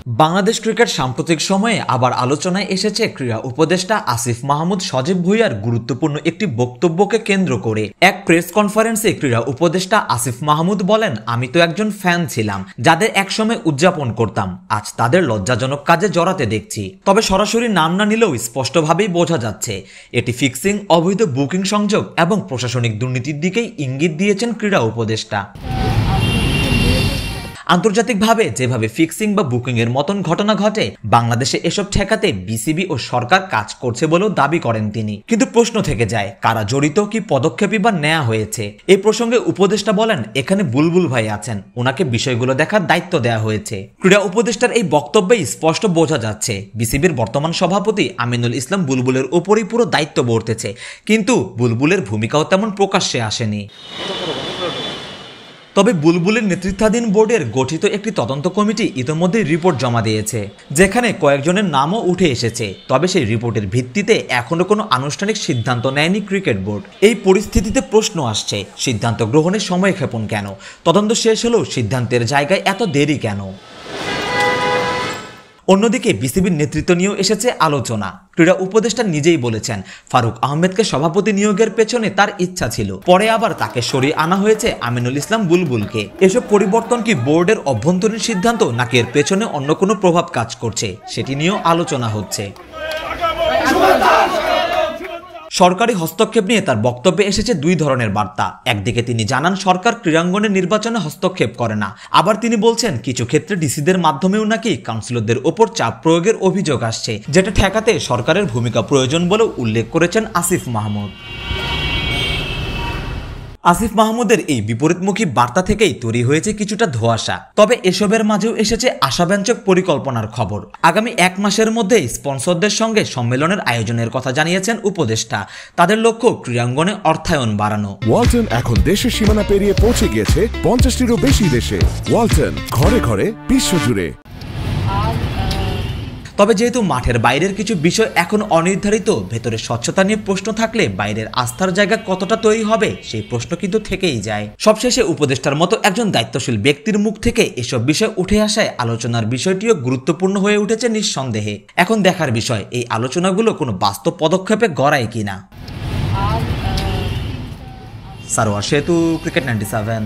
Bangladesh cricket সাম্প্রতিক সময়ে আবার আলোচনায় এসেছে ক্রীড়া উপদেষ্টা আসিফ মাহমুদ সজীব ভুঁইয়ার গুরুত্বপূর্ণ একটি বক্তব্যকে কেন্দ্র করে। এক প্রেস কনফারেন্সে ক্রীড়া উপদেষ্টা আসিফ মাহমুদ বলেন, আমি তো একজন ফ্যান ছিলাম যাদের একসময় উদযাপন করতাম, আজ তাদের লজ্জাজনক কাজে জড়াতে দেখছি। তবে সরাসরি নাম না নিলেও স্পষ্টভাবেই বোঝা যাচ্ছে এটি ফিক্সিং, অবৈধ বুকিং সংযোগ এবং প্রশাসনিক দুর্নীতির দিকেই ইঙ্গিত দিয়েছেন ক্রীড়া উপদেষ্টা। আন্তর্জাতিকভাবে যেভাবে ফিক্সিং বা বুকিং এর মতন ঘটনা ঘটে, বাংলাদেশে এসব ঠেকাতে বিসিবি ও সরকার কাজ করছে বলেও দাবি করেন তিনি। কিন্তু প্রশ্ন থেকে যায়, কারা জড়িত, কি পদক্ষেপই বা নেওয়া হয়েছে? এই প্রসঙ্গে উপদেষ্টা বলেন, এখানে বুলবুল ভাই আছেন, ওনাকে বিষয়গুলো দেখার দায়িত্ব দেওয়া হয়েছে। ক্রীড়া উপদেষ্টার এই বক্তব্যেই স্পষ্ট বোঝা যাচ্ছে বিসিবির বর্তমান সভাপতি আমিনুল ইসলাম বুলবুলের উপরই পুরো দায়িত্ব বর্তেছে, কিন্তু বুলবুলের ভূমিকাও তেমন প্রকাশ্যে আসেনি। তবে বুলবুলের নেতৃত্বাধীন বোর্ডের গঠিত একটি তদন্ত কমিটি ইতিমধ্যে রিপোর্ট জমা দিয়েছে, যেখানে কয়েকজনের নামও উঠে এসেছে। তবে সেই রিপোর্টের ভিত্তিতে এখনো কোনো আনুষ্ঠানিক সিদ্ধান্ত নেয়নি ক্রিকেট বোর্ড। এই পরিস্থিতিতে প্রশ্ন আসছে, সিদ্ধান্ত গ্রহণের সময়ক্ষেপণ কেন? তদন্ত শেষ হলেও সিদ্ধান্তের জায়গায় এত দেরি কেন? অন্যদিকে বিসিবির নেতৃত্ব নিয়েও এসেছে আলোচনা। ক্রীড়া উপদেষ্টা নিজেই বলেছেন, ফারুক আহমেদকে সভাপতি নিয়োগের পেছনে তার ইচ্ছা ছিল, পরে আবার তাকে সরিয়ে আনা হয়েছে আমিনুল ইসলাম বুলবুলকে। এসব পরিবর্তন কি বোর্ডের অভ্যন্তরীণ সিদ্ধান্ত, নাকি এর পেছনে অন্য কোনো প্রভাব কাজ করছে, সেটি নিয়েও আলোচনা হচ্ছে। সরকারি হস্তক্ষেপ নিয়ে তার বক্তব্যে এসেছে দুই ধরনের বার্তা। একদিকে তিনি জানান সরকার ক্রীড়াঙ্গনের নির্বাচনে হস্তক্ষেপ করে না, আবার তিনি বলছেন কিছু ক্ষেত্রে ডিসিদের মাধ্যমেও নাকি কাউন্সিলরদের ওপর চাপ প্রয়োগের অভিযোগ আসছে, যেটা ঠেকাতে সরকারের ভূমিকা প্রয়োজন বলেও উল্লেখ করেছেন আসিফ মাহমুদ। আসিফ মাহমুদের এই বিপরীতমুখী বার্তা থেকেই তৈরি হয়েছে কিছুটা ধোঁয়াশা। তবে এসবের মাঝেও এসেছে আশাব্যঞ্জক পরিকল্পনার খবর। আগামী 1 মাসের মধ্যে স্পন্সরদের সঙ্গে সম্মেলনের আয়োজনের কথা জানিয়েছেন উপদেষ্টা। তাদের লক্ষ্য ক্রীড়াঙ্গনে অর্থায়ন বাড়ানো। ওয়ালটন এখন দেশের সীমানা পেরিয়ে পৌঁছে গিয়েছে 50টিরও বেশি দেশে। ওয়ালটন, ঘরে ঘরে, বিশ্বজুড়ে। তবে যেহেতু মাঠের বাইরের কিছু বিষয় এখন অনির্ধারিত, ভেতরে স্বচ্ছতা নিয়ে প্রশ্ন থাকলে বাইরের আস্থার জায়গা কতটা তৈরি হবে, সেই প্রশ্ন কিন্তু থেকেই যায়। সবশেষে উপদেষ্টার মতো একজন দায়িত্বশীল ব্যক্তির মুখ থেকে এসব বিষয় উঠে আসায় আলোচনার বিষয়টিও গুরুত্বপূর্ণ হয়ে উঠেছে নিঃসন্দেহে। এখন দেখার বিষয় এই আলোচনাগুলো কোনো বাস্তব পদক্ষেপে গড়ায় কিনা। সারোয়ার সেতু, ক্রিকেট 97।